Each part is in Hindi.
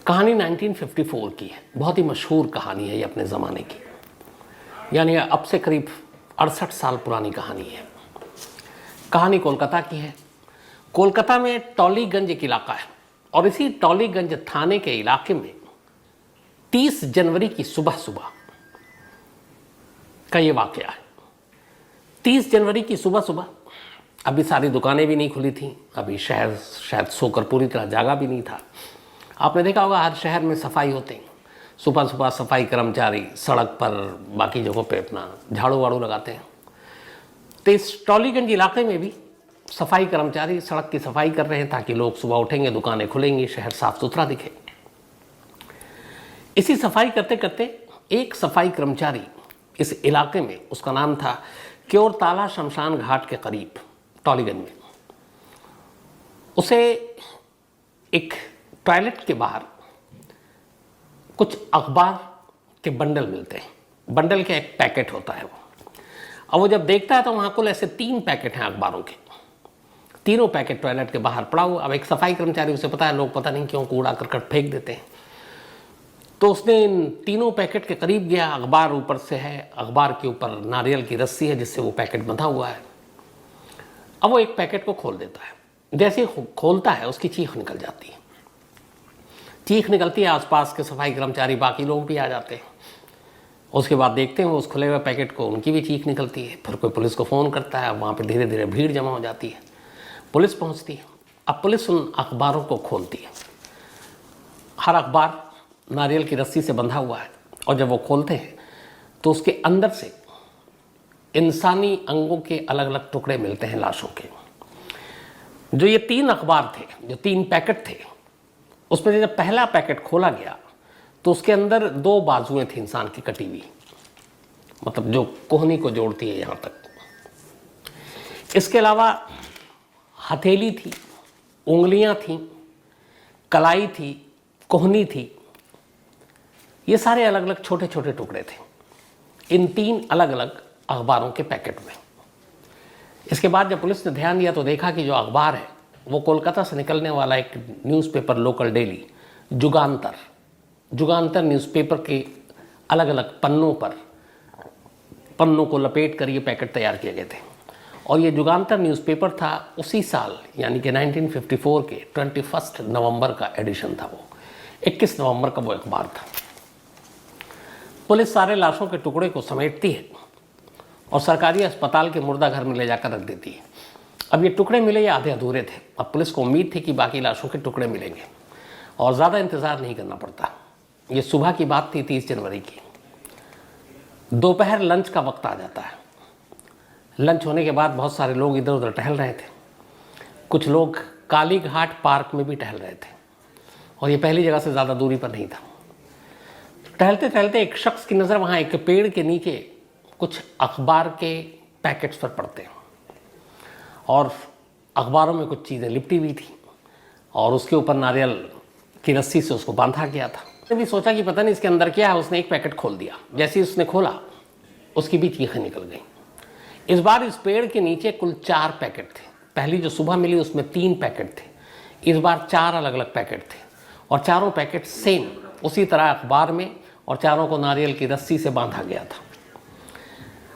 कहानी 1954 की है, बहुत ही मशहूर कहानी है ये अपने ज़माने की, यानी अब से करीब 68 साल पुरानी कहानी है। कहानी कोलकाता की है। कोलकाता में टॉलीगंज एक इलाका है और इसी टॉलीगंज थाने के इलाके में 30 जनवरी की सुबह सुबह का ये वाक़या है। 30 जनवरी की सुबह सुबह अभी सारी दुकानें भी नहीं खुली थी, अभी शहर शायद सोकर पूरी तरह जागा भी नहीं था। आपने देखा होगा हर शहर में सफाई होते हैं, सुबह सुबह सफाई कर्मचारी सड़क पर बाकी जगहों पे अपना झाड़ू वाड़ू लगाते हैं। तो इस टॉलीगंज इलाके में भी सफाई कर्मचारी सड़क की सफाई कर रहे हैं ताकि लोग सुबह उठेंगे, दुकानें खुलेंगी, शहर साफ सुथरा दिखे। इसी सफाई करते करते एक सफाई कर्मचारी इस इलाके में, उसका नाम था क्योरताला शमशान घाट के करीब टॉलीगंज में, उसे एक टॉयलेट के बाहर कुछ अखबार के बंडल मिलते हैं। बंडल का एक पैकेट होता है वो। अब वो जब देखता है तो वहाँ कुल ऐसे 3 पैकेट हैं अखबारों के। तीनों पैकेट टॉयलेट के बाहर पड़ा हुआ। अब एक सफाई कर्मचारी, उसे पता है लोग पता नहीं क्यों कूड़ा करकट फेंक देते हैं, तो उसने इन तीनों पैकेट के करीब गया। अखबार ऊपर से है, अखबार के ऊपर नारियल की रस्सी है जिससे वो पैकेट बंधा हुआ है। अब वो एक पैकेट को खोल देता है। जैसे ही खोलता है उसकी चीख निकल जाती है। चीख निकलती है, आसपास के सफाई कर्मचारी बाकी लोग भी आ जाते हैं। उसके बाद देखते हैं उस खुले हुए पैकेट को, उनकी भी चीख निकलती है। फिर कोई पुलिस को फ़ोन करता है, वहाँ पे धीरे धीरे भीड़ जमा हो जाती है। पुलिस पहुँचती है। अब पुलिस उन अखबारों को खोलती है। हर अखबार नारियल की रस्सी से बंधा हुआ है और जब वो खोलते हैं तो उसके अंदर से इंसानी अंगों के अलग अलग टुकड़े मिलते हैं, लाशों के। जो ये 3 अखबार थे, जो 3 पैकेट थे, उसमें जब पहला पैकेट खोला गया तो उसके अंदर 2 बाजुएं थी इंसान की कटी हुई, मतलब जो कोहनी को जोड़ती है यहाँ तक। इसके अलावा हथेली थी, उंगलियां थीं, कलाई थी, कोहनी थी। ये सारे अलग अलग छोटे छोटे टुकड़े थे इन 3 अलग अलग अखबारों के पैकेट में। इसके बाद जब पुलिस ने ध्यान दिया तो देखा कि जो अखबार है वो कोलकाता से निकलने वाला एक newspaper, local daily Jugantar newspaper के अलग अलग पन्नों को लपेट कर ये पैकेट तैयार किए गए थे। और ये जुगांतर न्यूज़पेपर था उसी साल, यानी कि 1954 के 21 नवंबर का एडिशन था। वो 21 नवंबर का वो अखबार था। पुलिस सारे लाशों के टुकड़े को समेटती है और सरकारी अस्पताल के मुर्दा घर में ले जाकर रख देती है। अब ये टुकड़े मिले, ये आधे अधूरे थे। अब पुलिस को उम्मीद थी कि बाकी लाशों के टुकड़े मिलेंगे और ज़्यादा इंतज़ार नहीं करना पड़ता। ये सुबह की बात थी, 30 जनवरी की। दोपहर लंच का वक्त आ जाता है। लंच होने के बाद बहुत सारे लोग इधर उधर टहल रहे थे। कुछ लोग काली घाट पार्क में भी टहल रहे थे और ये पहली जगह से ज़्यादा दूरी पर नहीं था। टहलते टहलते एक शख्स की नज़र वहाँ एक पेड़ के नीचे कुछ अखबार के पैकेट्स पर पड़ते हैं और अखबारों में कुछ चीज़ें लिपटी हुई थी और उसके ऊपर नारियल की रस्सी से उसको बांधा गया था। उसने भी सोचा कि पता नहीं इसके अंदर क्या है। उसने एक पैकेट खोल दिया। जैसे ही उसने खोला उसकी भी चीखें निकल गई। इस बार इस पेड़ के नीचे कुल 4 पैकेट थे। पहली जो सुबह मिली उसमें 3 पैकेट थे, इस बार 4 अलग अलग पैकेट थे और चारों पैकेट सेम उसी तरह अखबार में, और चारों को नारियल की रस्सी से बांधा गया था।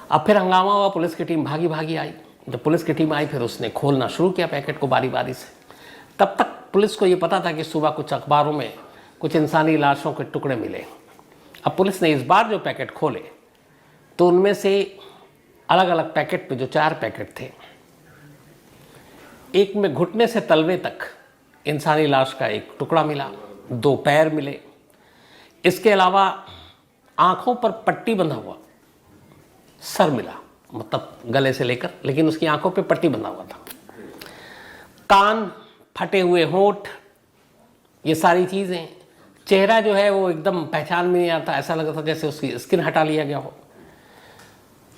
अब फिर हंगामा हुआ, पुलिस की टीम भागी भागी आई। जब पुलिस की टीम आई फिर उसने खोलना शुरू किया पैकेट को बारी बारी से। तब तक पुलिस को ये पता था कि सुबह कुछ अखबारों में कुछ इंसानी लाशों के टुकड़े मिले। अब पुलिस ने इस बार जो पैकेट खोले तो उनमें से अलग अलग पैकेट पे जो 4 पैकेट थे, एक में घुटने से तलवे तक इंसानी लाश का एक टुकड़ा मिला, 2 पैर मिले। इसके अलावा आंखों पर पट्टी बंधा हुआ सर मिला, मतलब गले से लेकर, लेकिन उसकी आंखों पे पट्टी बंधा हुआ था। कान, फटे हुए होंठ, ये सारी चीज़ें। चेहरा जो है वो एकदम पहचान में नहीं आता, ऐसा लग रहा था जैसे उसकी स्किन हटा लिया गया हो।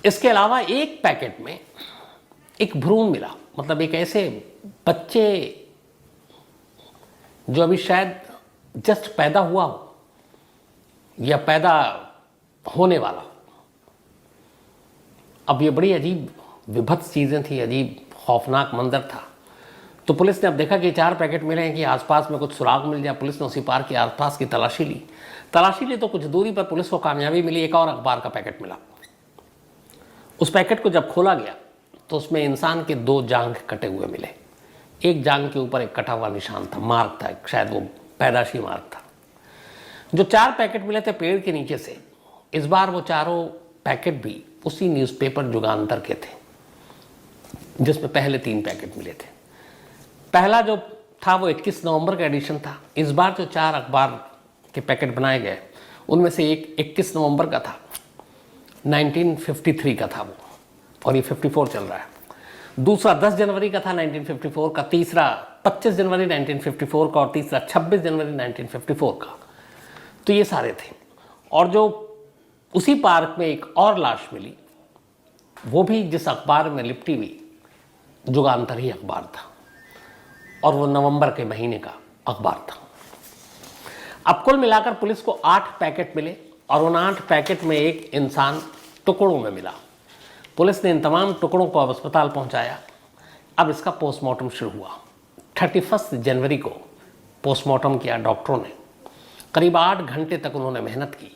इसके अलावा एक पैकेट में एक भ्रूण मिला, मतलब एक ऐसे बच्चे जो अभी शायद जस्ट पैदा हुआ हो या पैदा होने वाला। अब ये बड़ी अजीब विभत्स चीज़ें थी, अजीब खौफनाक मंजर था। तो पुलिस ने अब देखा कि 4 पैकेट मिले हैं कि आसपास में कुछ सुराग मिल जाए। पुलिस ने उसी पार्क के आसपास की तलाशी ली तो कुछ दूरी पर पुलिस को कामयाबी मिली, एक और अखबार का पैकेट मिला। उस पैकेट को जब खोला गया तो उसमें इंसान के 2 जांघ कटे हुए मिले। एक जांघ के ऊपर एक कटा हुआ निशान था, मार्क था, शायद वो पैदाशी मार्क था। जो 4 पैकेट मिले थे पेड़ के नीचे से, इस बार वो चारों पैकेट भी उसी न्यूज़पेपर जुगान्तर के थे जिसमें पहले 3 पैकेट मिले थे। पहला जो था वो 21 नवंबर का एडिशन था। इस बार जो 4 अखबार के पैकेट बनाए गए उनमें से एक 21 नवंबर का था, 1953 का था वो, और ये 54 चल रहा है। दूसरा 10 जनवरी का था 1954 का, तीसरा 25 जनवरी 1954 का और तीसरा 26 जनवरी 1954 का। तो ये सारे थे। और जो उसी पार्क में एक और लाश मिली, वो भी जिस अखबार में लिपटी हुई जुगान्तर ही अखबार था, और वो नवंबर के महीने का अखबार था। अब कुल मिलाकर पुलिस को 8 पैकेट मिले और उन 8 पैकेट में एक इंसान टुकड़ों में मिला। पुलिस ने इन तमाम टुकड़ों को अब अस्पताल पहुंचाया। अब इसका पोस्टमार्टम शुरू हुआ। 31 जनवरी को पोस्टमार्टम किया डॉक्टरों ने। करीब 8 घंटे तक उन्होंने मेहनत की।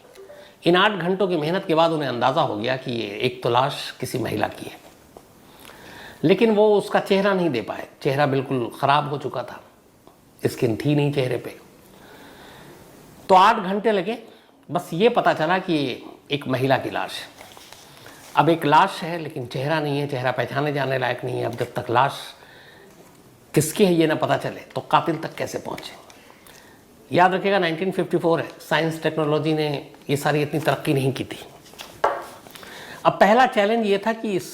इन 8 घंटों की मेहनत के बाद उन्हें अंदाज़ा हो गया कि ये एक तो लाश किसी महिला की है, लेकिन वो उसका चेहरा नहीं दे पाए। चेहरा बिल्कुल ख़राब हो चुका था, स्किन थी नहीं चेहरे पे। तो 8 घंटे लगे, बस ये पता चला कि ये एक महिला की लाश है। अब एक लाश है लेकिन चेहरा नहीं है, चेहरा पहचाने जाने लायक नहीं है। अब जब तक लाश किसकी है ये ना पता चले तो कातिल तक कैसे पहुँचे। याद रखिएगा 1954 है, साइंस टेक्नोलॉजी ने ये सारी इतनी तरक्की नहीं की थी। अब पहला चैलेंज ये था कि इस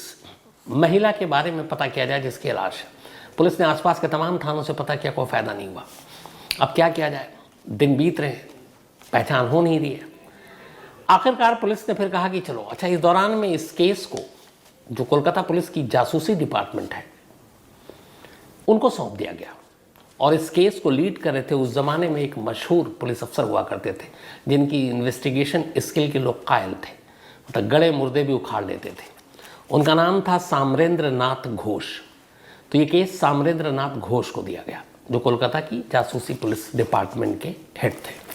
महिला के बारे में पता किया जाए जिसकी लाश है। पुलिस ने आसपास के तमाम थानों से पता किया, कोई फ़ायदा नहीं हुआ। अब क्या किया जाए, दिन बीत रहे हैं, पहचान हो नहीं रही है। आखिरकार पुलिस ने फिर कहा कि चलो अच्छा, इस दौरान में इस केस को जो कोलकाता पुलिस की जासूसी डिपार्टमेंट है उनको सौंप दिया गया। और इस केस को लीड कर रहे थे उस ज़माने में एक मशहूर पुलिस अफसर हुआ करते थे जिनकी इन्वेस्टिगेशन स्किल के लोग कायल थे, मतलब गड़े मुर्दे भी उखाड़ लेते थे। उनका नाम था साम्रेंद्र नाथ घोष। तो ये केस साम्रेंद्र नाथ घोष को दिया गया जो कोलकाता की जासूसी पुलिस डिपार्टमेंट के हेड थे।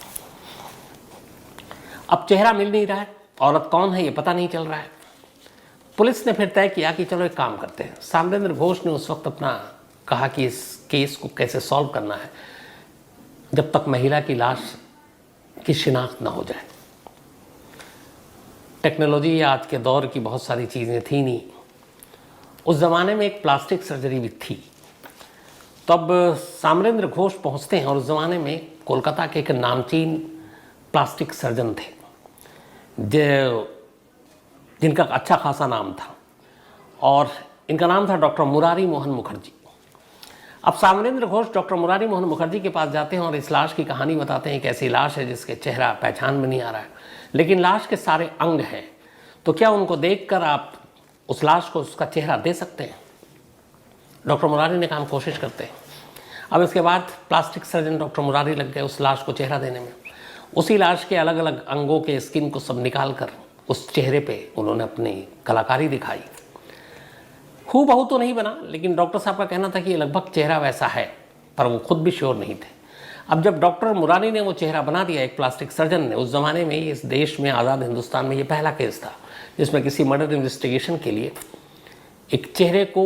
अब चेहरा मिल नहीं रहा है, औरत कौन है ये पता नहीं चल रहा है। पुलिस ने फिर तय किया कि चलो एक काम करते हैं। साम्रेंद्र घोष ने उस वक्त अपना कहा कि इस केस को कैसे सॉल्व करना है जब तक महिला की लाश की शिनाख्त ना हो जाए। टेक्नोलॉजी आज के दौर की बहुत सारी चीज़ें थी नहीं, उस ज़माने में एक प्लास्टिक सर्जरी भी थी। तब साम्रेंद्र घोष पहुंचते हैं और उस ज़माने में कोलकाता के एक नामचीन प्लास्टिक सर्जन थे जिनका अच्छा खासा नाम था, और इनका नाम था डॉक्टर मुरारी मोहन मुखर्जी। अब साम्रेंद्र घोष डॉक्टर मुरारी मोहन मुखर्जी के पास जाते हैं और इस लाश की कहानी बताते हैं। एक ऐसी लाश है जिसके चेहरा पहचान में नहीं आ रहा है, लेकिन लाश के सारे अंग हैं, तो क्या उनको देखकर आप उस लाश को उसका चेहरा दे सकते हैं? डॉक्टर मुरारी ने कहा हम कोशिश करते हैं। अब इसके बाद प्लास्टिक सर्जन डॉक्टर मुरारी लग गए उस लाश को चेहरा देने में। उसी लाश के अलग अलग अंगों के स्किन को सब निकाल कर उस चेहरे पे उन्होंने अपनी कलाकारी दिखाई। हूबहू तो नहीं बना, लेकिन डॉक्टर साहब का कहना था कि ये लगभग चेहरा वैसा है, पर वो खुद भी श्योर नहीं थे। अब जब डॉक्टर मुरारी ने वो चेहरा बना दिया, एक प्लास्टिक सर्जन ने, उस ज़माने में इस देश में, आज़ाद हिंदुस्तान में, ये पहला केस था जिसमें किसी मर्डर इन्वेस्टिगेशन के लिए एक चेहरे को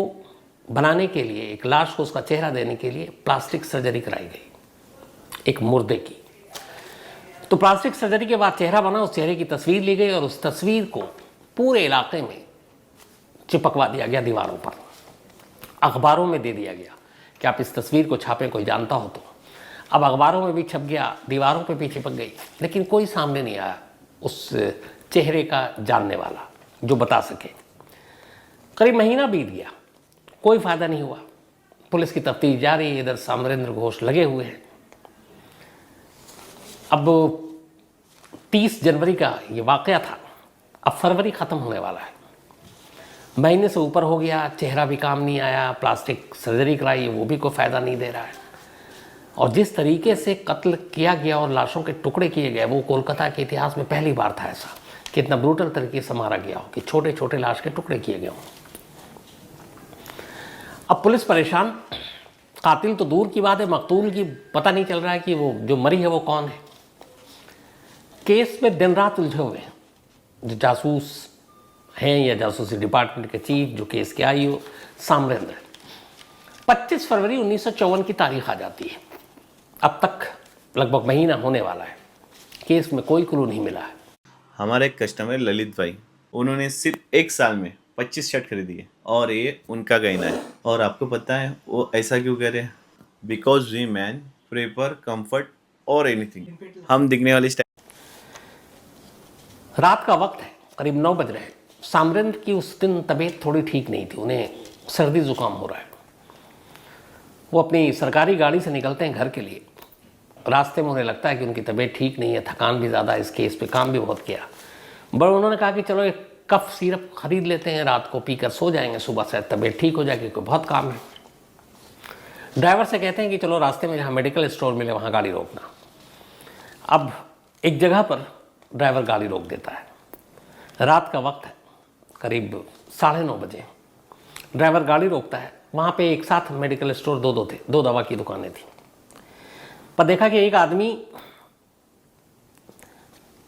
बनाने के लिए, एक लाश को उसका चेहरा देने के लिए प्लास्टिक सर्जरी कराई गई, एक मुर्दे की। तो प्लास्टिक सर्जरी के बाद चेहरा बना, उस चेहरे की तस्वीर ली गई और उस तस्वीर को पूरे इलाके में चिपकवा दिया गया, दीवारों पर, अखबारों में दे दिया गया कि आप इस तस्वीर को छापें, कोई जानता हो तो। अब अखबारों में भी छप गया, दीवारों पे भी चिपक गई, लेकिन कोई सामने नहीं आया उस चेहरे का जानने वाला जो बता सके। करीब महीना बीत गया, कोई फ़ायदा नहीं हुआ। पुलिस की तफ्तीश जारी है, इधर साम्रेंद्र घोष लगे हुए हैं। अब 30 जनवरी का ये वाक़या था, अब फरवरी ख़त्म होने वाला है, महीने से ऊपर हो गया, चेहरा भी काम नहीं आया, प्लास्टिक सर्जरी कराई, वो भी कोई फ़ायदा नहीं दे रहा है। और जिस तरीके से कत्ल किया गया और लाशों के टुकड़े किए गए, वो कोलकाता के इतिहास में पहली बार था ऐसा कि इतना ब्रूटल तरीके से मारा गया हो, कि छोटे छोटे लाश के टुकड़े किए गए हों। अब पुलिस परेशान, कातिल तो दूर की बात है, मकतूल की पता नहीं चल रहा है कि वो जो मरी है वो कौन है। केस में दिन रात उलझे हुए हैं जो जासूस हैं या जासूसी डिपार्टमेंट के चीफ, जो केस के आईओ साम्रेंद्र। 25 फरवरी 1954 की तारीख आ जाती है। अब तक लगभग महीना होने वाला है, केस में कोई क्लू नहीं मिला है। हमारे एक कस्टमर ललित भाई, उन्होंने सिर्फ 1 साल में 25 शर्ट खरीदी है और ये उनका गहना है। और आपको पता है वो ऐसा क्यों कह रहे हैं? Because women prefer comfort और एनीथिंग। हम दिखने वाली रात का वक्त है, करीब 9 बज रहे हैं। साम्रेंद्र की उस दिन तबीयत थोड़ी ठीक नहीं थी, उन्हें सर्दी जुकाम हो रहा है। वो अपनी सरकारी गाड़ी से निकलते हैं घर के लिए। रास्ते में उन्हें लगता है कि उनकी तबीयत ठीक नहीं है, थकान भी ज़्यादा, इस केस पे काम भी बहुत किया। बट उन्होंने कहा कि चलो एक कफ सिरप खरीद लेते हैं, रात को पीकर सो जाएंगे, सुबह से तबीयत ठीक हो जाएगी, क्योंकि बहुत काम है। ड्राइवर से कहते हैं कि चलो रास्ते में जहाँ मेडिकल स्टोर मिले वहाँ गाड़ी रोकना। अब एक जगह पर ड्राइवर गाड़ी रोक देता है। रात का वक्त है, करीब 9:30 बजे। ड्राइवर गाड़ी रोकता है। वहाँ पे एक साथ मेडिकल स्टोर दो थे, 2 दवा की दुकानें थी। पर देखा कि एक आदमी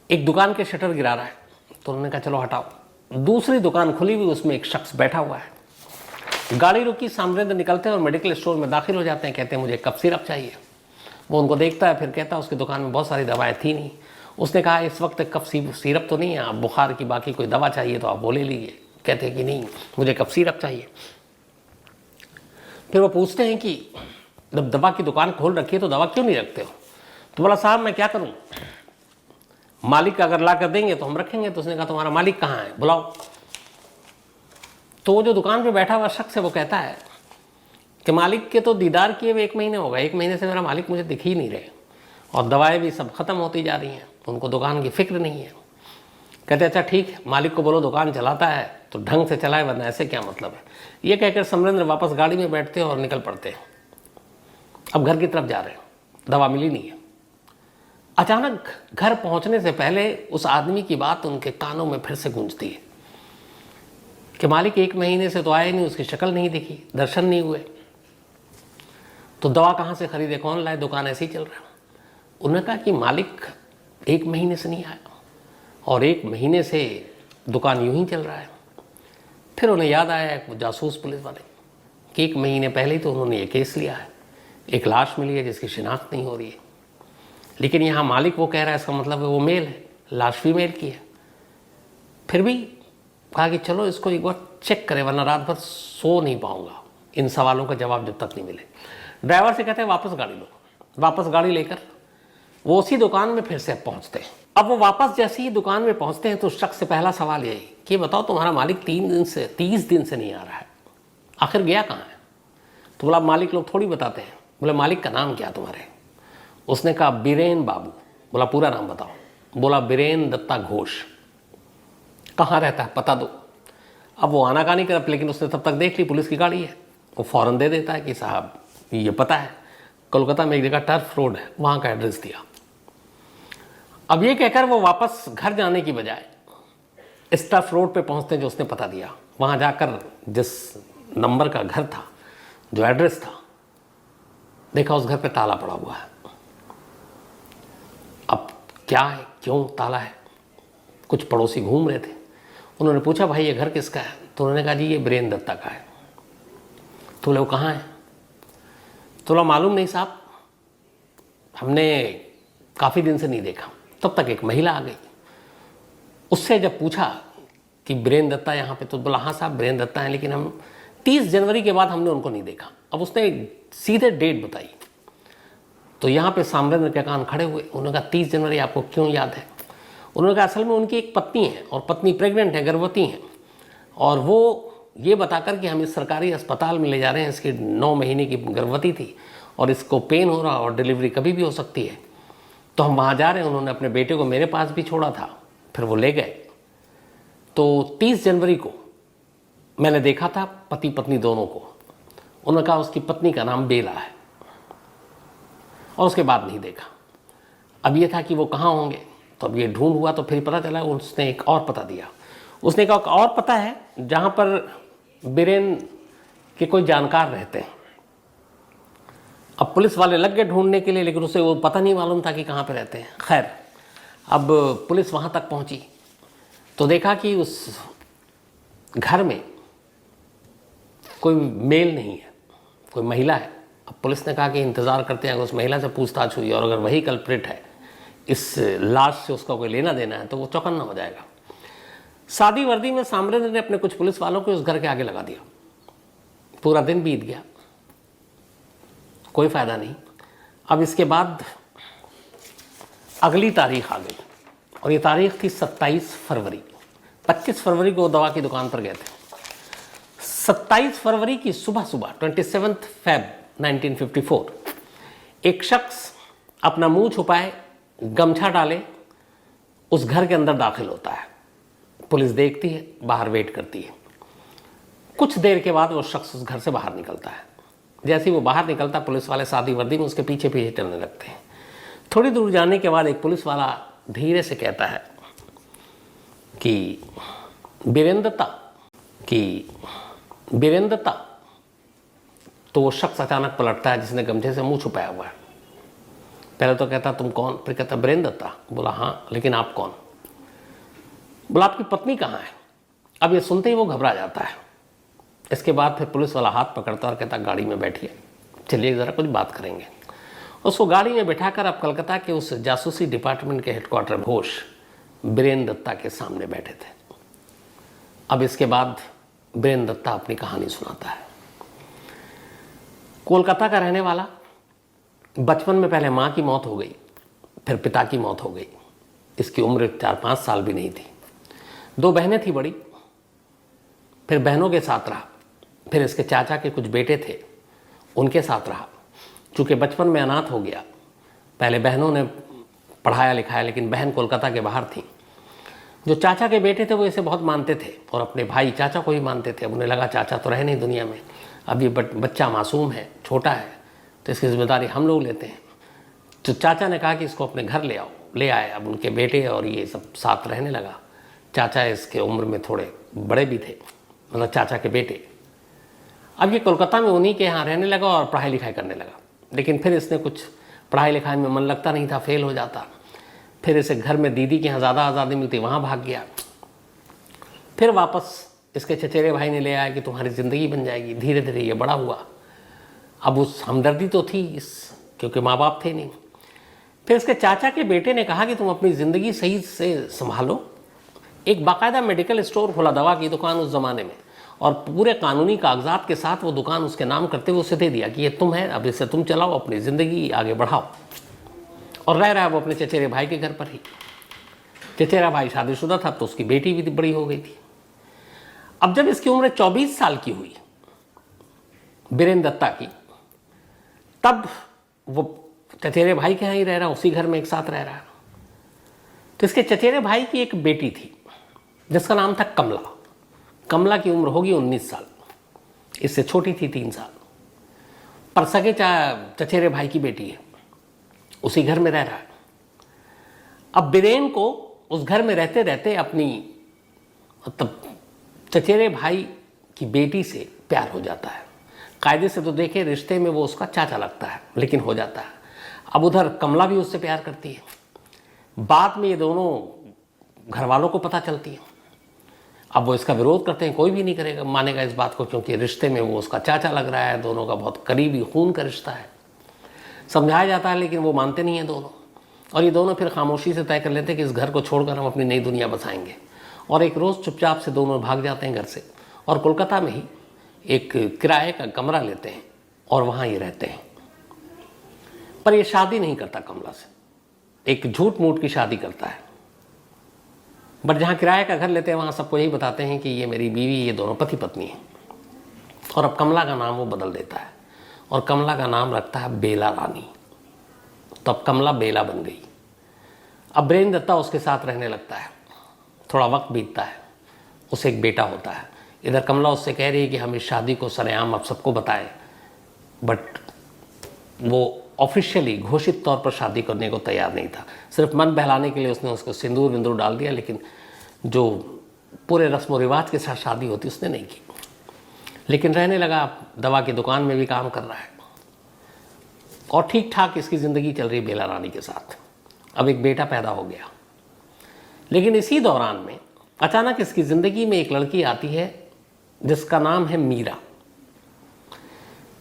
एक दुकान के शटर गिरा रहा है, तो उन्होंने कहा चलो हटाओ। दूसरी दुकान खुली हुई, उसमें एक शख्स बैठा हुआ है। गाड़ी रुकी, साम्रेंद्र निकलते हैं और मेडिकल स्टोर में दाखिल हो जाते हैं। कहते हैं मुझे कफ सिरप चाहिए। वो उनको देखता है, फिर कहता है उसकी दुकान में बहुत सारी दवाएं थी नहीं। उसने कहा इस वक्त कफ सिरप तो नहीं है, आप बुखार की बाकी कोई दवा चाहिए तो आप वो ले लीजिए। कहते हैं कि नहीं, मुझे कफ सिरप चाहिए। फिर वो पूछते हैं कि जब दवा की दुकान खोल रखी है तो दवा क्यों नहीं रखते हो? तो बोला साहब मैं क्या करूं, मालिक अगर ला कर देंगे तो हम रखेंगे। तो उसने कहा तुम्हारा मालिक कहाँ है, बुलाओ। तो वो जो दुकान पे बैठा हुआ शख्स है वो कहता है कि मालिक के तो दीदार किए हुए 1 महीने हो गए, 1 महीने से मेरा मालिक मुझे दिख ही नहीं रहे और दवाएं भी सब खत्म होती जा रही हैं, उनको दुकान की फिक्र नहीं है। कहते अच्छा ठीक है, मालिक को बोलो दुकान चलाता है तो ढंग से चलाए, वरना ऐसे क्या मतलब है। ये कहकर साम्रेंद्र वापस गाड़ी में बैठते हैं और निकल पड़ते हैं। अब घर की तरफ जा रहे हैं, दवा मिली नहीं है। अचानक घर पहुंचने से पहले उस आदमी की बात उनके कानों में फिर से गूंजती है कि मालिक 1 महीने से तो आए नहीं, उसकी शक्ल नहीं दिखी, दर्शन नहीं हुए, तो दवा कहाँ से खरीदे, कौन लाए, दुकान ऐसे ही चल रहा है। उन्होंने कहा कि मालिक 1 महीने से नहीं आया और 1 महीने से दुकान यूं ही चल रहा है। फिर उन्हें याद आया एक जासूस पुलिस वाले कि 1 महीने पहले ही तो उन्होंने ये केस लिया है, एक लाश मिली है जिसकी शिनाख्त नहीं हो रही है, लेकिन यहाँ मालिक वो कह रहा है, इसका मतलब है वो मेल है, लाश फीमेल की है। फिर भी कहा कि चलो इसको एक बार चेक करें, वरना रात भर सो नहीं पाऊंगा इन सवालों का जवाब जब तक नहीं मिले। ड्राइवर से कहते हैं वापस गाड़ी लो। वापस गाड़ी लेकर वो उसी दुकान में फिर से पहुंचते हैं। अब वो वापस जैसे ही दुकान में पहुंचते हैं तो उस शख्स से पहला सवाल यही कि बताओ तुम्हारा मालिक 30 दिन से नहीं आ रहा है, आखिर गया कहाँ है? तो बोला मालिक लोग थोड़ी बताते हैं। बोले मालिक का नाम क्या तुम्हारे? उसने कहा बीरेन बाबू। बोला पूरा नाम बताओ। बोला बीरेन दत्ता घोष। कहाँ रहता है पता दो। अब वो आनाकानी कर, लेकिन उसने तब तक देख ली पुलिस की गाड़ी है, वो फौरन दे देता है कि साहब ये पता है, कोलकाता में एक जगह टर्फ रोड है, वहाँ का एड्रेस दिया। अब ये कहकर वो वापस घर जाने की बजाय इस टर्फ रोड पे पहुँचते जो उसने पता दिया, वहाँ जाकर जिस नंबर का घर था, जो एड्रेस था, देखा उस घर पे ताला पड़ा हुआ है। अब क्या है, क्यों ताला है? कुछ पड़ोसी घूम रहे थे, उन्होंने पूछा भाई ये घर किसका है? तो उन्होंने कहा जी ये बीरेन दत्ता का है। तो बोले वो कहाँ है? तो बोला मालूम नहीं साहब, हमने काफ़ी दिन से नहीं देखा। तब तक एक महिला आ गई, उससे जब पूछा कि बीरेन दत्ता यहाँ पे, तो बोला हाँ साहब बीरेन दत्ता है, लेकिन हम 30 जनवरी के बाद हमने उनको नहीं देखा। अब उसने सीधे डेट बताई। तो यहाँ पे साम्रेंद्र के कान खड़े हुए। उन्होंने कहा 30 जनवरी आपको क्यों याद है? उन्होंने कहा असल में उनकी एक पत्नी है और पत्नी प्रेग्नेंट है, गर्भवती है, और वो ये बताकर कि हम इस सरकारी अस्पताल में ले जा रहे हैं, इसकी 9 महीने की गर्भवती थी और इसको पेन हो रहा और डिलीवरी कभी भी हो सकती है, तो हम वहाँ जा रहे हैं। उन्होंने अपने बेटे को मेरे पास भी छोड़ा था, फिर वो ले गए। तो 30 जनवरी को मैंने देखा था पति पत्नी दोनों को। उन्होंने कहा उसकी पत्नी का नाम बेला है, और उसके बाद नहीं देखा। अब ये था कि वो कहाँ होंगे, तो अब ये ढूंढ हुआ, तो फिर पता चला उसने एक और पता दिया। उसने कहा और पता है जहाँ पर बीरेन के कोई जानकार रहते हैं, अब पुलिस वाले लग गए ढूंढने के लिए, लेकिन उसे वो पता नहीं मालूम था कि कहाँ पे रहते हैं। खैर, अब पुलिस वहाँ तक पहुँची तो देखा कि उस घर में कोई मेल नहीं है, कोई महिला है। अब पुलिस ने कहा कि इंतज़ार करते हैं, अगर उस महिला से पूछताछ हुई और अगर वही कल्प्रिट है, इस लाश से उसका कोई लेना देना है, तो वो चौकन्ना हो जाएगा। सादी वर्दी में साम्राज्य ने अपने कुछ पुलिस वालों को उस घर के आगे लगा दिया। पूरा दिन बीत गया, कोई फ़ायदा नहीं। अब इसके बाद अगली तारीख आ गई और ये तारीख थी 27 फरवरी। 25 फरवरी को वो दवा की दुकान पर गए थे। 27 फरवरी की सुबह 27 फेब 1954 एक शख्स अपना मुंह छुपाए, गमछा डाले, उस घर के अंदर दाखिल होता है। पुलिस देखती है, बाहर वेट करती है। कुछ देर के बाद वो शख्स उस घर से बाहर निकलता है। जैसे ही वो बाहर निकलता, पुलिस वाले सादी वर्दी में उसके पीछे पीछे चलने लगते हैं। थोड़ी दूर जाने के बाद एक पुलिस वाला धीरे से कहता है कि वीरेंद्रता। तो वो शख्स अचानक पलटता है जिसने गमछे से मुंह छुपाया हुआ है। पहले तो कहता तुम कौन, फिर कहता वीरेंद्रता। बोला हाँ, लेकिन आप कौन? बोला आपकी पत्नी कहाँ है? अब ये सुनते ही वो घबरा जाता है। इसके बाद फिर पुलिस वाला हाथ पकड़ता और कहता गाड़ी में बैठिए, चलिए ज़रा कुछ बात करेंगे। उसको गाड़ी में बैठाकर अब कलकत्ता के उस जासूसी डिपार्टमेंट के हेडक्वार्टर घोष बीरेन्द्र दत्ता के सामने बैठे थे। अब इसके बाद बीरेन्द्र दत्ता अपनी कहानी सुनाता है। कोलकाता का रहने वाला, बचपन में पहले माँ की मौत हो गई, फिर पिता की मौत हो गई। इसकी उम्र 4-5 साल भी नहीं थी। 2 बहनें थी बड़ी, फिर बहनों के साथ रहा। फिर इसके चाचा के कुछ बेटे थे, उनके साथ रहा। चूँकि बचपन में अनाथ हो गया, पहले बहनों ने पढ़ाया लिखाया, लेकिन बहन कोलकाता के बाहर थी। जो चाचा के बेटे थे वो इसे बहुत मानते थे और अपने भाई चाचा को ही मानते थे। अब उन्हें लगा चाचा तो रहे नहीं दुनिया में, अब ये बच्चा मासूम है, छोटा है, तो इसकी जिम्मेदारी हम लोग लेते हैं। तो चाचा ने कहा कि इसको अपने घर ले आओ। ले आए। अब उनके बेटे और ये सब साथ रहने लगा। चाचा इसके उम्र में थोड़े बड़े भी थे, मतलब चाचा के बेटे। अब ये कोलकाता में उन्हीं के यहाँ रहने लगा और पढ़ाई लिखाई करने लगा। लेकिन फिर इसने कुछ पढ़ाई लिखाई में मन लगता नहीं था, फेल हो जाता। फिर इसे घर में दीदी के यहाँ ज़्यादा आज़ादी मिलती, वहाँ भाग गया। फिर वापस इसके चचेरे भाई ने ले आया कि तुम्हारी ज़िंदगी बन जाएगी। धीरे धीरे ये बड़ा हुआ। अब उस हमदर्दी तो थी क्योंकि माँ बाप थे नहीं। फिर इसके चाचा के बेटे ने कहा कि तुम अपनी ज़िंदगी सही से संभालो। एक बाकायदा मेडिकल स्टोर खोला, दवा की दुकान उस ज़माने में, और पूरे कानूनी कागजात के साथ वो दुकान उसके नाम करते हुए उसे दे दिया कि ये तुम है, अब इसे तुम चलाओ, अपनी ज़िंदगी आगे बढ़ाओ। और रह रहा है वो अपने चचेरे भाई के घर पर ही। चचेरा भाई शादीशुदा था, तो उसकी बेटी भी बड़ी हो गई थी। अब जब इसकी उम्र 24 साल की हुई, बीरेन्द्र दत्ता की, तब वो चचेरे भाई के यहाँ ही रह रहा, उसी घर में एक साथ रह रहा। तो इसके चचेरे भाई की एक बेटी थी जिसका नाम था कमला। कमला की उम्र होगी 19 साल, इससे छोटी थी 3 साल, पर सगे चचेरे भाई की बेटी है, उसी घर में रह रहा है। अब बीरेन को उस घर में रहते रहते अपनी मतलब चचेरे भाई की बेटी से प्यार हो जाता है। कायदे से तो देखे रिश्ते में वो उसका चाचा लगता है, लेकिन हो जाता है। अब उधर कमला भी उससे प्यार करती है। बाद में ये दोनों घर वालों को पता चलती है। अब वो इसका विरोध करते हैं, कोई भी नहीं करेगा, मानेगा इस बात को, क्योंकि रिश्ते में वो उसका चाचा लग रहा है, दोनों का बहुत करीबी खून का रिश्ता है। समझाया जाता है लेकिन वो मानते नहीं हैं दोनों, और ये दोनों फिर खामोशी से तय कर लेते हैं कि इस घर को छोड़कर हम अपनी नई दुनिया बसाएंगे। और एक रोज़ चुपचाप से दोनों भाग जाते हैं घर से, और कोलकाता में ही एक किराए का कमरा लेते हैं और वहाँ ये रहते हैं। पर ये शादी नहीं करता कमला से, एक झूठ मूठ की शादी करता है। बट जहाँ किराए का घर लेते हैं वहाँ सबको यही बताते हैं कि ये मेरी बीवी, ये दोनों पति पत्नी हैं। और अब कमला का नाम वो बदल देता है और कमला का नाम रखता है बेला रानी। तो अब कमला बेला बन गई। अब बीरेन्द्र दत्ता उसके साथ रहने लगता है। थोड़ा वक्त बीतता है, उसे एक बेटा होता है। इधर कमला उससे कह रही है कि हम इस शादी को सरेआम अब सबको बताएं, बट वो ऑफिशियली घोषित तौर पर शादी करने को तैयार नहीं था। सिर्फ मन बहलाने के लिए उसने उसको सिंदूर विंदूर डाल दिया, लेकिन जो पूरे रस्म व रिवाज के साथ शादी होती उसने नहीं की। लेकिन रहने लगा, दवा की दुकान में भी काम कर रहा है। और ठीक ठाक इसकी ज़िंदगी चल रही बेला रानी के साथ। अब एक बेटा पैदा हो गया, लेकिन इसी दौरान में अचानक इसकी ज़िंदगी में एक लड़की आती है जिसका नाम है मीरा।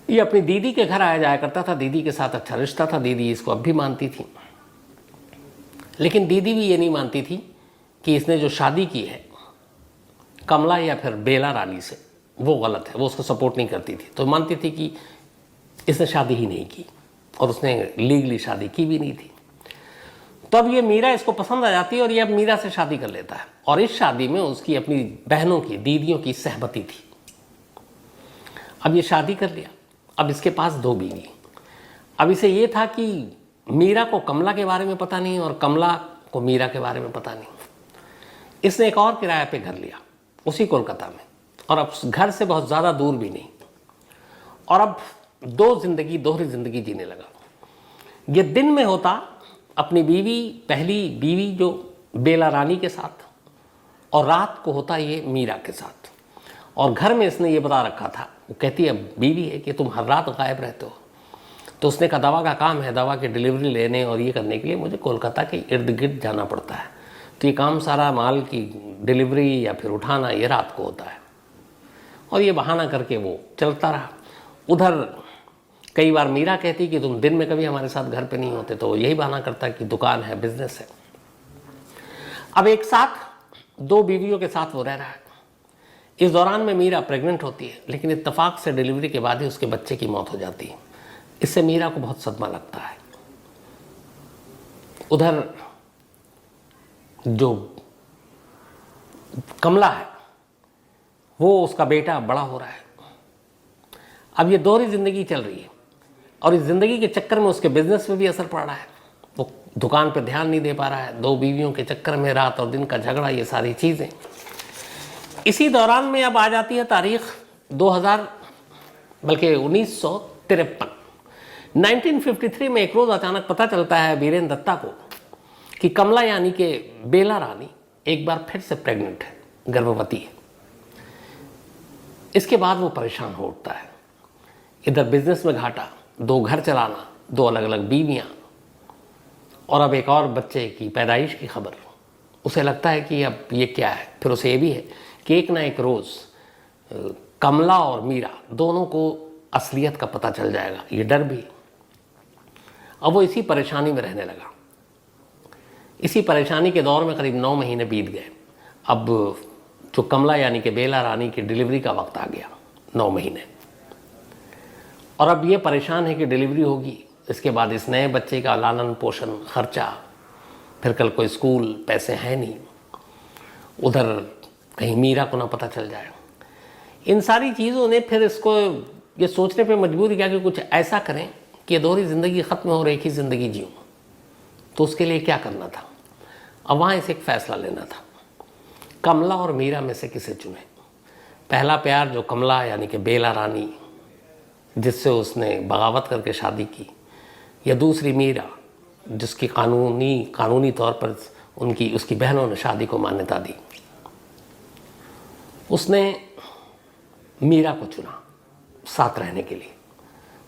ये अपनी दीदी के घर आया जाया करता था, दीदी के साथ अच्छा रिश्ता था, दीदी इसको अब भी मानती थी। लेकिन दीदी भी ये नहीं मानती थी कि इसने जो शादी की है कमला या फिर बेला रानी से, वो गलत है, वो उसको सपोर्ट नहीं करती थी। तो मानती थी कि इसने शादी ही नहीं की और उसने लीगली शादी की भी नहीं थी। तब ये मीरा इसको पसंद आ जाती है और ये अब मीरा से शादी कर लेता है। और इस शादी में उसकी अपनी बहनों की, दीदियों की सहमति थी। अब ये शादी कर लिया। अब इसके पास 2 बीवी। अब इसे ये था कि मीरा को कमला के बारे में पता नहीं और कमला को मीरा के बारे में पता नहीं। इसने एक और किराए पे घर लिया उसी कोलकाता में, और अब घर से बहुत ज़्यादा दूर भी नहीं। और अब दोहरी ज़िंदगी जीने लगा। ये दिन में होता अपनी बीवी, पहली बीवी जो बेला रानी के साथ, और रात को होता ये मीरा के साथ। और घर में इसने ये बता रखा था, वो कहती है बीवी है कि तुम हर रात गायब रहते हो। तो उसने कहा दवा का काम है, दवा की डिलीवरी लेने और ये करने के लिए मुझे कोलकाता के इर्द गिर्द जाना पड़ता है। तो ये काम सारा माल की डिलीवरी या फिर उठाना ये रात को होता है। और ये बहाना करके वो चलता रहा। उधर कई बार मीरा कहती कि तुम दिन में कभी हमारे साथ घर पे नहीं होते, तो यही बहाना करता कि दुकान है, बिजनेस है। अब एक साथ 2 बीवियों के साथ वो रह रहा है। इस दौरान में मीरा प्रेग्नेंट होती है, लेकिन इत्तेफाक से डिलीवरी के बाद ही उसके बच्चे की मौत हो जाती है। इससे मीरा को बहुत सदमा लगता है। उधर जो कमला है वो, उसका बेटा बड़ा हो रहा है। अब ये दोहरी ज़िंदगी चल रही है और इस ज़िंदगी के चक्कर में उसके बिजनेस पे भी असर पड़ रहा है। वो दुकान पे ध्यान नहीं दे पा रहा है। 2 बीवियों के चक्कर में रात और दिन का झगड़ा, ये सारी चीज़ें। इसी दौरान में अब आ जाती है तारीख 2000, बल्कि 1953। 1953 में एक रोज़ अचानक पता चलता है वीरेंद्र दत्ता को कि कमला यानी कि बेला रानी एक बार फिर से प्रेग्नेंट है, गर्भवती है। इसके बाद वो परेशान हो उठता है। इधर बिजनेस में घाटा, 2 घर चलाना, 2 अलग अलग बीवियाँ, और अब एक और बच्चे की पैदाइश की खबर। उसे लगता है कि अब ये क्या है। फिर उसे ये भी है कि एक ना एक रोज़ कमला और मीरा दोनों को असलियत का पता चल जाएगा, ये डर भी। अब वो इसी परेशानी में रहने लगा। इसी परेशानी के दौर में करीब 9 महीने बीत गए। अब जो कमला यानी कि बेला रानी की डिलीवरी का वक्त आ गया, 9 महीने। और अब ये परेशान है कि डिलीवरी होगी, इसके बाद इस नए बच्चे का लालन पोषण, खर्चा, फिर कल कोई स्कूल, पैसे हैं नहीं। उधर कहीं मीरा को ना पता चल जाए। इन सारी चीज़ों ने फिर इसको ये सोचने पे मजबूर किया कि कुछ ऐसा करें कि ये दोहरी ज़िंदगी ख़त्म हो और एक ही ज़िंदगी जीऊँ। तो उसके लिए क्या करना था? अब वहाँ इसे एक फ़ैसला लेना था। कमला और मीरा में से किसे चुने? पहला प्यार जो कमला यानी कि बेला रानी, जिससे उसने बगावत करके शादी की, या दूसरी मीरा जिसकी कानूनी तौर पर उसकी बहनों ने शादी को मान्यता दी। उसने मीरा को चुना साथ रहने के लिए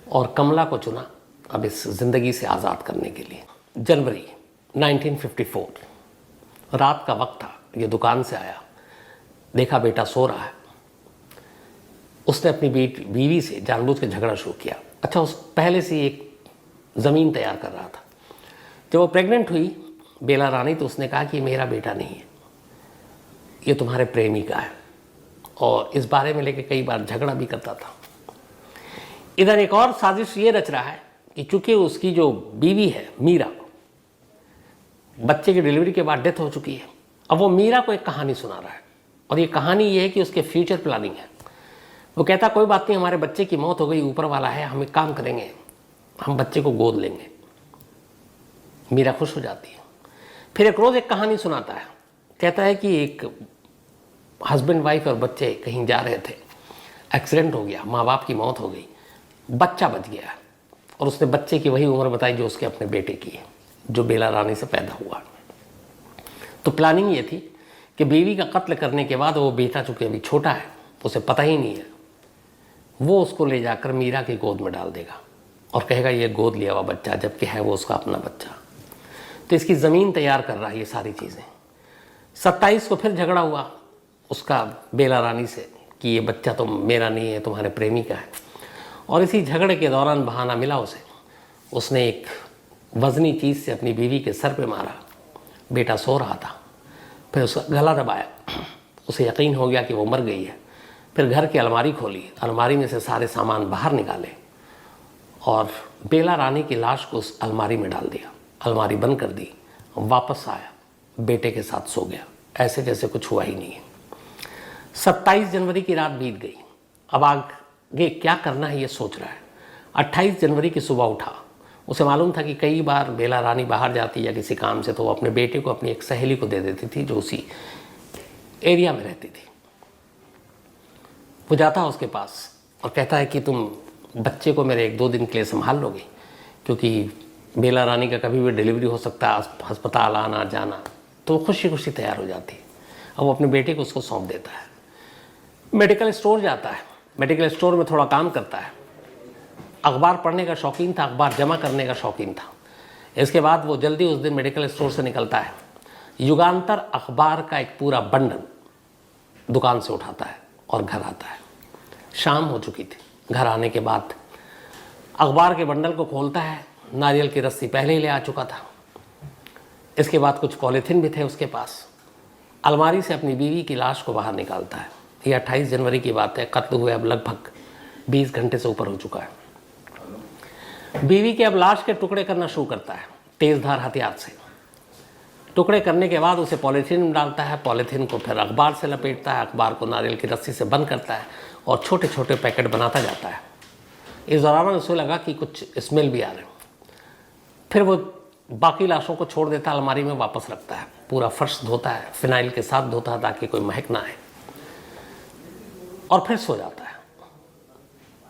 और कमला को चुना अब इस ज़िंदगी से आज़ाद करने के लिए। जनवरी 1954 रात का वक्त था। ये दुकान से आया, देखा बेटा सो रहा है। उसने अपनी बीवी से जानबूझ के झगड़ा शुरू किया। अच्छा, उस पहले से एक ज़मीन तैयार कर रहा था। जब वो प्रेग्नेंट हुई बेला रानी, तो उसने कहा कि ये मेरा बेटा नहीं है, ये तुम्हारे प्रेमी का है, और इस बारे में लेके कई बार झगड़ा भी करता था। इधर एक और साजिश ये रच रहा है कि चूंकि उसकी जो बीवी है मीरा, बच्चे की डिलीवरी के बाद डेथ हो चुकी है, अब वो मीरा को एक कहानी सुना रहा है, और ये कहानी ये है कि उसके फ्यूचर प्लानिंग है। वो कहता कोई बात नहीं, हमारे बच्चे की मौत हो गई, ऊपर वाला है, हम एक काम करेंगे, हम बच्चे को गोद लेंगे। मीरा खुश हो जाती है। फिर एक रोज़ एक कहानी सुनाता है, कहता है कि एक हस्बैंड वाइफ और बच्चे कहीं जा रहे थे, एक्सीडेंट हो गया, माँ बाप की मौत हो गई, बच्चा बच गया, और उसने बच्चे की वही उम्र बताई जो उसके अपने बेटे की है, जो बेला रानी से पैदा हुआ। तो प्लानिंग ये थी कि बीवी का कत्ल करने के बाद वो बेटा चूँकि अभी छोटा है, उसे पता ही नहीं है, वो उसको ले जाकर मीरा की गोद में डाल देगा और कहेगा ये गोद लिया हुआ बच्चा, जबकि है वो उसका अपना बच्चा। तो इसकी ज़मीन तैयार कर रहा है ये सारी चीज़ें। 27 को फिर झगड़ा हुआ उसका बेला रानी से कि ये बच्चा तो मेरा नहीं है, तुम्हारे प्रेमी का है। और इसी झगड़े के दौरान बहाना मिला उसे, उसने एक वज़नी चीज़ से अपनी बीवी के सर पे मारा। बेटा सो रहा था, फिर उसका गला दबाया, उसे यकीन हो गया कि वो मर गई है। फिर घर की अलमारी खोली, अलमारी में से सारे सामान बाहर निकाले और बेला रानी की लाश को उस अलमारी में डाल दिया। अलमारी बंद कर दी, वापस आया, बेटे के साथ सो गया, ऐसे जैसे कुछ हुआ ही नहीं है। 27 जनवरी की रात बीत गई। अब आगे क्या करना है ये सोच रहा है। 28 जनवरी की सुबह उठा। उसे मालूम था कि कई बार बेला रानी बाहर जाती या किसी काम से तो वो अपने बेटे को अपनी एक सहेली को दे देती थी जो उसी एरिया में रहती थी। वो जाता है उसके पास और कहता है कि तुम बच्चे को मेरे 1-2 दिन के लिए संभाल लोगे, क्योंकि बेला रानी का कभी भी डिलीवरी हो सकता है, अस्पताल आना जाना। तो वो खुशी खुशी तैयार हो जाती है। अब वो अपने बेटे को उसको सौंप देता है। मेडिकल स्टोर जाता है, मेडिकल स्टोर में थोड़ा काम करता है। अखबार पढ़ने का शौकीन था, अखबार जमा करने का शौकीन था। इसके बाद वो जल्दी उस दिन मेडिकल स्टोर से निकलता है, युगांतर अखबार का एक पूरा बंडल दुकान से उठाता है और घर आता है। शाम हो चुकी थी। घर आने के बाद अखबार के बंडल को खोलता है, नारियल की रस्सी पहले ही ले आ चुका था। इसके बाद कुछ पॉलीथिन भी थे उसके पास। अलमारी से अपनी बीवी की लाश को बाहर निकालता है। ये 28 जनवरी की बात है। कत्ल हुए अब लगभग 20 घंटे से ऊपर हो चुका है। बीवी के अब लाश के टुकड़े करना शुरू करता है तेज़धार हथियार से। टुकड़े करने के बाद उसे पॉलीथीन में डालता है, पॉलीथीन को फिर अखबार से लपेटता है, अखबार को नारियल की रस्सी से बंद करता है और छोटे छोटे पैकेट बनाता जाता है। इस दौरान उसे लगा कि कुछ स्मेल भी आ रहे। फिर वो बाकी लाशों को छोड़ देता है, अलमारी में वापस रखता है, पूरा फर्श धोता है, फिनाइल के साथ धोता है ताकि कोई महक ना आए, और फिर सो जाता है।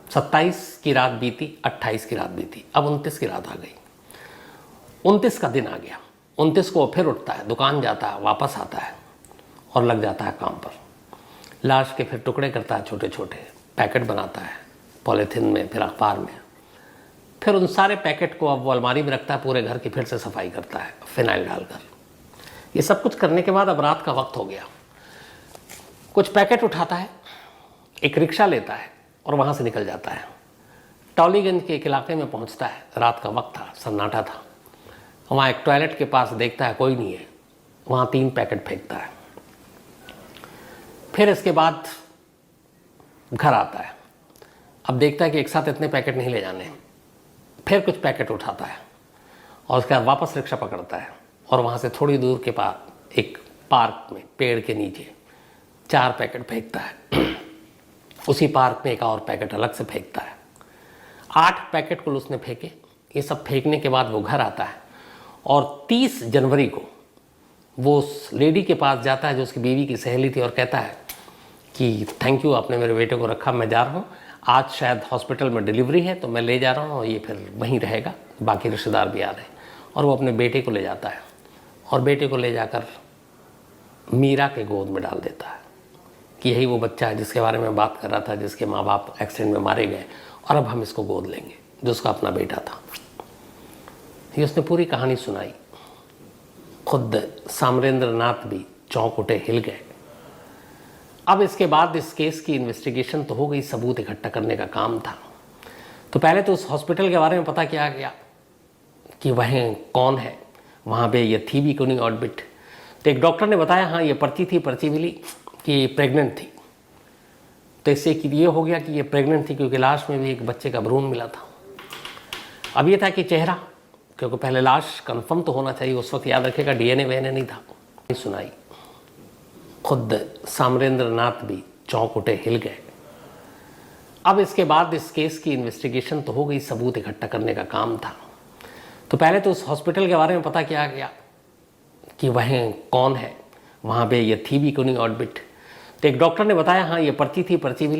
27 की रात बीती, 28 की रात बीती, अब 29 की रात आ गई। 29 का दिन आ गया। 29 को वो फिर उठता है, दुकान जाता है, वापस आता है और लग जाता है काम पर। लाश के फिर टुकड़े करता है, छोटे छोटे पैकेट बनाता है, पॉलीथिन में, फिर अखबार में। फिर उन सारे पैकेट को अब वो अलमारी में रखता है, पूरे घर की फिर से सफाई करता है फिनाइल डालकर। ये सब कुछ करने के बाद अब रात का वक्त हो गया। कुछ पैकेट उठाता है, एक रिक्शा लेता है और वहाँ से निकल जाता है। टॉलीगंज के एक इलाके में पहुँचता है। रात का वक्त था, सन्नाटा था। वहाँ एक टॉयलेट के पास देखता है कोई नहीं है, वहाँ 3 पैकेट फेंकता है। फिर इसके बाद घर आता है। अब देखता है कि एक साथ इतने पैकेट नहीं ले जाने। फिर कुछ पैकेट उठाता है और उसके बाद वापस रिक्शा पकड़ता है और वहाँ से थोड़ी दूर के पास एक पार्क में पेड़ के नीचे 4 पैकेट फेंकता है। उसी पार्क में एक और पैकेट अलग से फेंकता है। 8 पैकेट कुल उसने फेंके। ये सब फेंकने के बाद वो घर आता है और 30 जनवरी को वो उस लेडी के पास जाता है जो उसकी बीवी की सहेली थी और कहता है कि थैंक यू, आपने मेरे बेटे को रखा, मैं जा रहा हूँ, आज शायद हॉस्पिटल में डिलीवरी है तो मैं ले जा रहा हूँ और ये फिर वहीं रहेगा, बाकी रिश्तेदार भी आ रहे हैं। और वो अपने बेटे को ले जाता है और बेटे को ले जाकर मीरा के गोद में डाल देता है कि यही वो बच्चा है जिसके बारे में बात कर रहा था, जिसके माँ बाप एक्सीडेंट में मारे गए और अब हम इसको गोद लेंगे, जो उसका अपना बेटा था। ये उसने पूरी कहानी सुनाई। खुद सामरेंद्र नाथ भी चौंक उठे, हिल गए। अब इसके बाद इस केस की इन्वेस्टिगेशन तो हो गई, सबूत इकट्ठा करने का काम था। तो पहले तो उस हॉस्पिटल के बारे में पता किया गया कि वह कौन है, वहाँ पे ये थी भी कोई ऑडबिट। तो एक डॉक्टर ने बताया हाँ ये पर्ची थी, पर्ची मिली कि प्रेग्नेंट थी। तो इससे कि ये हो गया कि ये प्रेग्नेंट थी क्योंकि लाश में भी एक बच्चे का भ्रूण मिला था। अब ये था कि चेहरा, क्योंकि पहले लाश कंफर्म तो होना चाहिए, उस वक्त याद रखेगा डीएनए वीएनए नहीं था। सुनाई। खुद सामरेंद्र नाथ भी चौंक उठे, हिल गए। अब इसके बाद इस केस की इन्वेस्टिगेशन तो हो गई, सबूत इकट्ठा करने का काम था। तो पहले तो उस हॉस्पिटल के बारे में पता किया गया कि वह कौन है, वहाँ पे ये थी भी कोई ऑडबिट। तो एक डॉक्टर ने बताया हाँ ये पर्ची थी, पर्ची मिली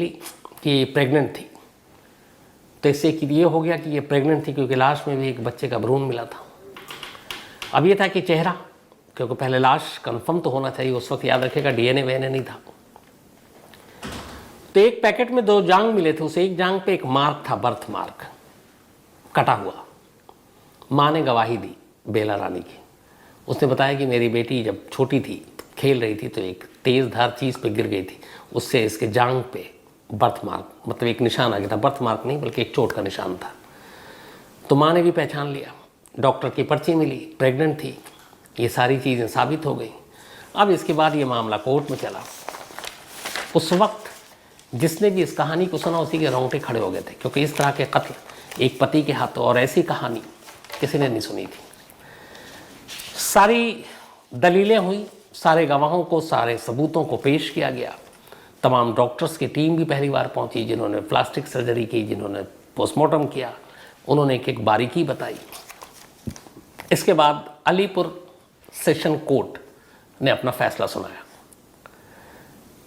कि प्रेग्नेंट थी। तो इससे कि ये हो गया कि ये प्रेग्नेंट थी क्योंकि लाश में भी एक बच्चे का भ्रूण मिला था। अब ये था कि चेहरा, क्योंकि पहले लाश कंफर्म तो होना चाहिए, उस वक्त याद रखेगा डीएनए वीएनए नहीं था। तो एक पैकेट में 2 जांग मिले थे, उस एक जांग पे एक मार्क था, बर्थ मार्क। कटा हुआ। माँ ने गवाही दी बेला रानी की। उसने बताया कि मेरी बेटी जब छोटी थी, खेल रही थी, तो एक तेज़ धार चीज़ पे गिर गई थी, उससे इसके जांघ पे बर्थ मार्क, मतलब एक निशान आ गया था। बर्थ मार्क नहीं बल्कि एक चोट का निशान था। तो माँ ने भी पहचान लिया, डॉक्टर की पर्ची मिली, प्रेग्नेंट थी, ये सारी चीज़ें साबित हो गई। अब इसके बाद ये मामला कोर्ट में चला। उस वक्त जिसने भी इस कहानी को सुना उसी के रोंगटे खड़े हो गए थे, क्योंकि इस तरह के कत्ल एक पति के हाथों और ऐसी कहानी किसी ने नहीं सुनी थी। सारी दलीलें हुई, सारे गवाहों को, सारे सबूतों को पेश किया गया। तमाम डॉक्टर्स की टीम भी पहली बार पहुंची, जिन्होंने प्लास्टिक सर्जरी की, जिन्होंने पोस्टमार्टम किया, उन्होंने एक एक बारीकी बताई। इसके बाद अलीपुर सेशन कोर्ट ने अपना फैसला सुनाया।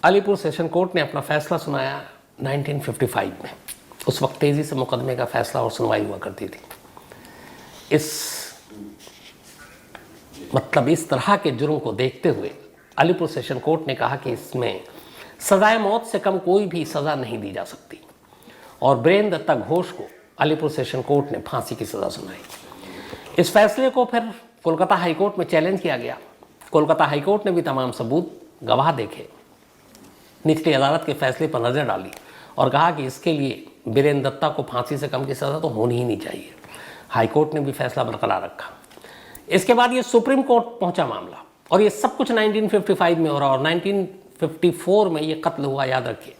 अलीपुर सेशन कोर्ट ने अपना फैसला सुनाया 1955 में। उस वक्त तेज़ी से मुकदमे का फैसला और सुनवाई हुआ करती थी। इस तरह के जुर्म को देखते हुए अलीपुर सेशन कोर्ट ने कहा कि इसमें सजाए मौत से कम कोई भी सज़ा नहीं दी जा सकती, और बीरेंद्र दत्ता घोष को अलीपुर सेशन कोर्ट ने फांसी की सज़ा सुनाई। इस फैसले को फिर कोलकाता हाईकोर्ट में चैलेंज किया गया। कोलकाता हाईकोर्ट ने भी तमाम सबूत, गवाह देखे, निचली अदालत के फैसले पर नज़र डाली और कहा कि इसके लिए बीरेंद्र दत्ता को फांसी से कम की सज़ा तो होनी ही नहीं चाहिए। हाईकोर्ट ने भी फैसला बरकरार रखा। इसके बाद ये सुप्रीम कोर्ट पहुंचा मामला, और ये सब कुछ 1955 में हो रहा, और 1954 में ये कत्ल हुआ। याद रखिए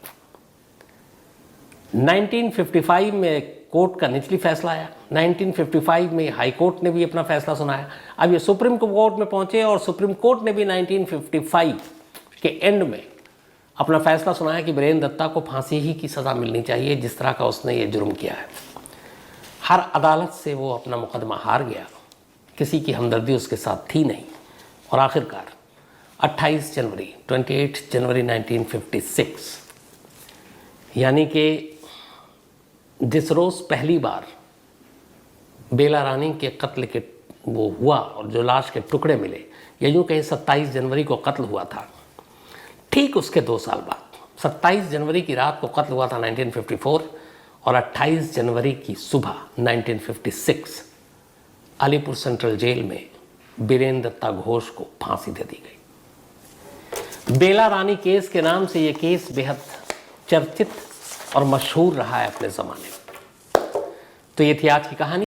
1955 में कोर्ट का निचली फैसला आया, 1955 में हाई कोर्ट ने भी अपना फैसला सुनाया। अब ये सुप्रीम कोर्ट में पहुंचे और सुप्रीम कोर्ट ने भी 1955 के एंड में अपना फैसला सुनाया कि बीरेंद्र दत्ता को फांसी ही की सज़ा मिलनी चाहिए, जिस तरह का उसने ये जुर्म किया है। हर अदालत से वो अपना मुकदमा हार गया, किसी की हमदर्दी उसके साथ थी नहीं, और आखिरकार 28 जनवरी 1956, यानी कि जिस रोज़ पहली बार बेला रानी के कत्ल के वो हुआ और जो लाश के टुकड़े मिले, या यूँ कहीं 27 जनवरी को कत्ल हुआ था, ठीक उसके 2 साल बाद 27 जनवरी की रात को कत्ल हुआ था 1954, और 28 जनवरी की सुबह 1956 अलीपुर सेंट्रल जेल में बीरेंद्र दत्ता घोष को फांसी दे दी गई। बेला रानी केस के नाम से ये केस बेहद चर्चित और मशहूर रहा है अपने ज़माने में। तो ये थी आज की कहानी।